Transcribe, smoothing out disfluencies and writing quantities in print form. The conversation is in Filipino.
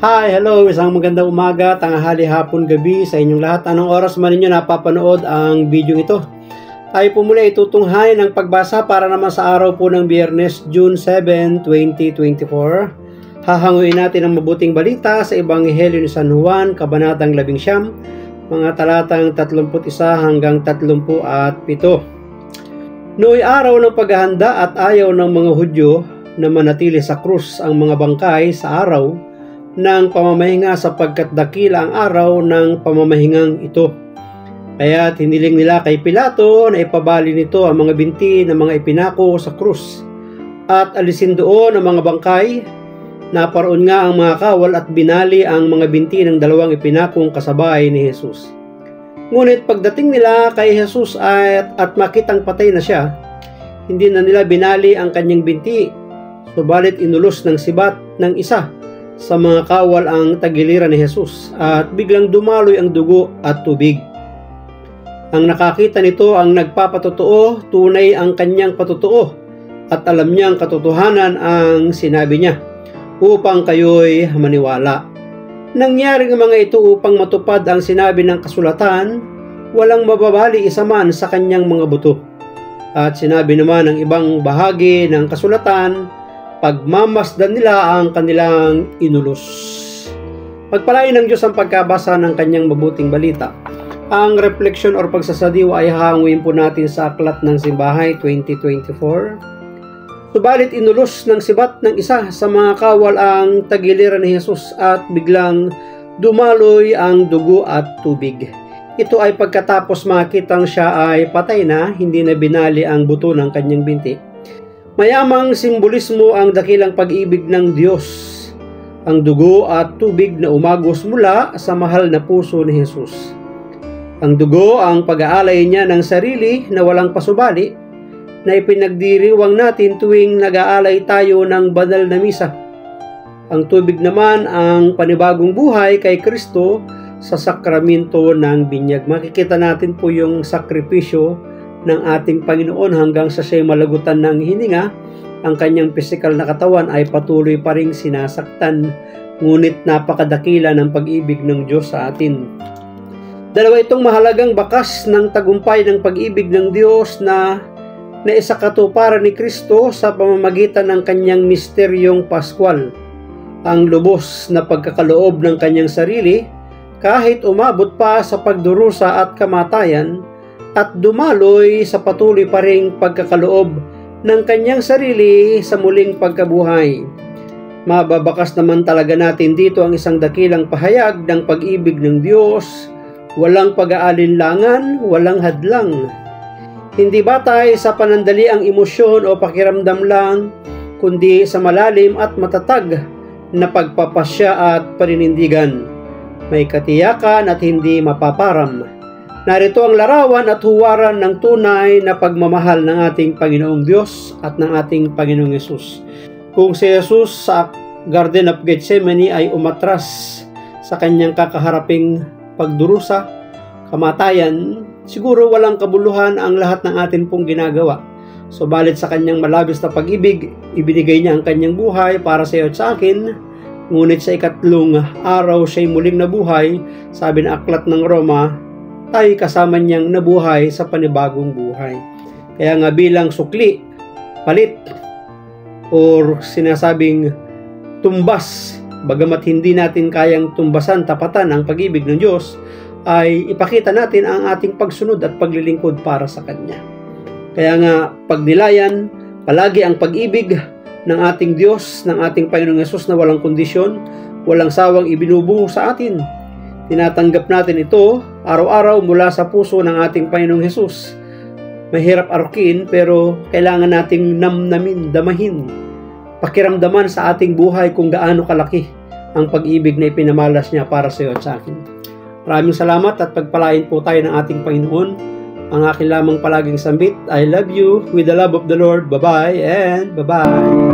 Hi, hello, isang magandang umaga, tanghali, hapon, gabi sa inyong lahat. Anong oras man ninyo napapanood ang video ito? Tayo po muli itutunghayan ng pagbasa para naman sa araw po ng Biyernes, June 7, 2024. Hahanguin natin ang mabuting balita sa Ebanghelyo ni San Juan, Kabanatang 11, mga talatang 31 hanggang 37. Nooy araw ng paghahanda at ayaw ng mga Hudyo na manatili sa krus ang mga bangkay sa araw ng pamamahinga sapagkat dakila ang araw ng pamamahingang ito. Kaya hiniling nila kay Pilato na ipabali nito ang mga binti ng mga ipinako sa krus at alisin doon ang mga bangkay. Naparoon nga ang mga kawal at binali ang mga binti ng dalawang ipinakong kasabay ni Jesus. Ngunit pagdating nila kay Jesus at makitang patay na siya, hindi na nila binali ang kanyang binti, subalit inulos ng sibat ng isa sa mga kawal ang tagiliran ni Jesus at biglang dumaloy ang dugo at tubig. Ang nakakita nito ang nagpapatotoo, tunay ang kanyang patotoo at alam niyang katotohanan ang sinabi niya upang kayo'y maniwala. Nangyari ang mga ito upang matupad ang sinabi ng kasulatan, walang mababali isa man sa kanyang mga buto. At sinabi naman ng ibang bahagi ng kasulatan, pagmamasdan nila ang kanilang inulos. Pagpalain ng Diyos ang pagkabasa ng kanyang mabuting balita. Ang reflection or pagsasadiwa ay hanguin po natin sa Aklat ng Simbahay 2024. Subalit inulos ng sibat ng isa sa mga kawal ang tagiliran ni Jesus at biglang dumaloy ang dugo at tubig. Ito ay pagkatapos makitang siya ay patay na, hindi na binali ang buto ng kanyang binti. Mayamang simbolismo ang dakilang pag-ibig ng Diyos, ang dugo at tubig na umagos mula sa mahal na puso ni Jesus. Ang dugo ang pag-aalay niya ng sarili na walang pasubali na ipinagdiriwang natin tuwing nag-aalay tayo ng banal na misa. Ang tubig naman ang panibagong buhay kay Kristo sa sakramento ng binyag. Makikita natin po yung sakripisyo ng ating Panginoon hanggang sa siya'y malagutan ng hininga. Ang kanyang pisikal na katawan ay patuloy pa ring sinasaktan, ngunit napakadakila ng pag-ibig ng Diyos sa atin. Dalawa itong mahalagang bakas ng tagumpay ng pag-ibig ng Diyos na naisakatuparan ni Kristo sa pamamagitan ng kanyang misteryong Paskwal. Ang lubos na pagkakaloob ng kanyang sarili kahit umabot pa sa pagdurusa at kamatayan, at dumaloy sa patuloy pa ring pagkakaloob ng kanyang sarili sa muling pagkabuhay. Mababakas naman talaga natin dito ang isang dakilang pahayag ng pag-ibig ng Diyos, walang pag-aalinlangan, walang hadlang. Hindi batay sa panandaliang emosyon o pakiramdam lang, kundi sa malalim at matatag na pagpapasya at paninindigan. May katiyakan at hindi mapaparam. Narito ang larawan at huwaran ng tunay na pagmamahal ng ating Panginoong Diyos at ng ating Panginoong Yesus. Kung si Jesus sa Garden of Gethsemane ay umatras sa kanyang kakaharaping pagdurusa, kamatayan, siguro walang kabuluhan ang lahat ng atin pong ginagawa. Subalit sa kanyang malabis na pag-ibig, ibinigay niya ang kanyang buhay para sa iyo at sa akin. Ngunit sa ikatlong araw siya'y muling nabuhay, sabi ng Aklat ng Roma, tayo kasama niyang nabuhay sa panibagong buhay. Kaya nga bilang sukli, palit, or sinasabing tumbas, bagamat hindi natin kayang tumbasan, tapatan ang pag-ibig ng Diyos, ay ipakita natin ang ating pagsunod at paglilingkod para sa Kanya. Kaya nga pagnilayan, palagi ang pag-ibig ng ating Diyos, ng ating Panginoong Yesus na walang kondisyon, walang sawang ibinubuo sa atin. Tinatanggap natin ito araw-araw mula sa puso ng ating Panginoong Hesus. Mahirap arukin pero kailangan nating namnamin, damahin, pakiramdaman sa ating buhay kung gaano kalaki ang pag-ibig na ipinamalas niya para sa iyo at sa akin. Maraming salamat at pagpalain po tayo ng ating Panginoon. Ang akin lamang palaging sambit, I love you with the love of the Lord. Bye-bye and bye-bye.